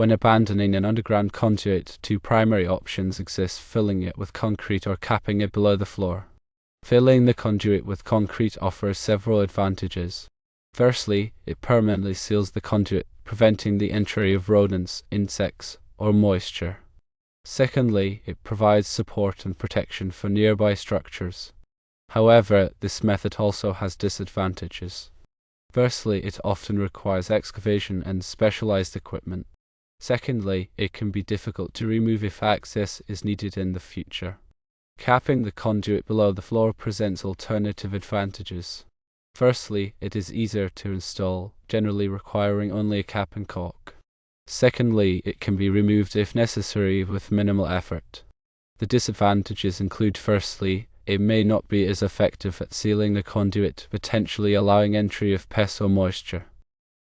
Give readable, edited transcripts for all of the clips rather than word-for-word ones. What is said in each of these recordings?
When abandoning an underground conduit, two primary options exist: filling it with concrete or capping it below the floor. Filling the conduit with concrete offers several advantages. Firstly, it permanently seals the conduit, preventing the entry of rodents, insects, or moisture. Secondly, it provides support and protection for nearby structures. However, this method also has disadvantages. Firstly, it often requires excavation and specialized equipment. Secondly, it can be difficult to remove if access is needed in the future. Capping the conduit below the floor presents alternative advantages. Firstly, it is easier to install, generally requiring only a cap and caulk. Secondly, it can be removed if necessary with minimal effort. The disadvantages include: firstly, it may not be as effective at sealing the conduit, potentially allowing entry of pests or moisture.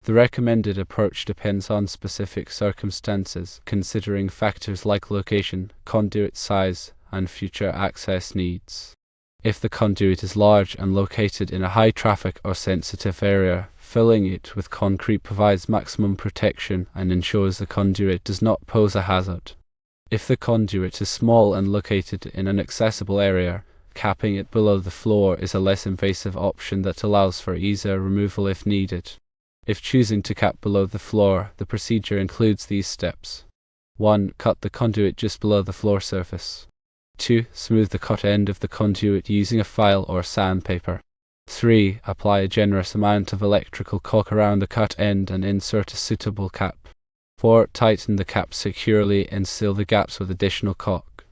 The recommended approach depends on specific circumstances, considering factors like location, conduit size, and future access needs. If the conduit is large and located in a high traffic or sensitive area, filling it with concrete provides maximum protection and ensures the conduit does not pose a hazard. If the conduit is small and located in an accessible area, capping it below the floor is a less invasive option that allows for easier removal if needed. If choosing to cap below the floor, the procedure includes these steps. 1. Cut the conduit just below the floor surface. 2. Smooth the cut end of the conduit using a file or sandpaper. 3. Apply a generous amount of electrical caulk around the cut end and insert a suitable cap. 4. Tighten the cap securely and seal the gaps with additional caulk.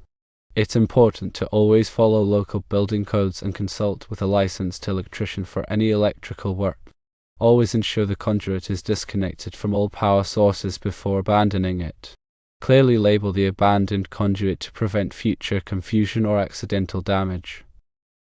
It's important to always follow local building codes and consult with a licensed electrician for any electrical work. Always ensure the conduit is disconnected from all power sources before abandoning it. Clearly label the abandoned conduit to prevent future confusion or accidental damage.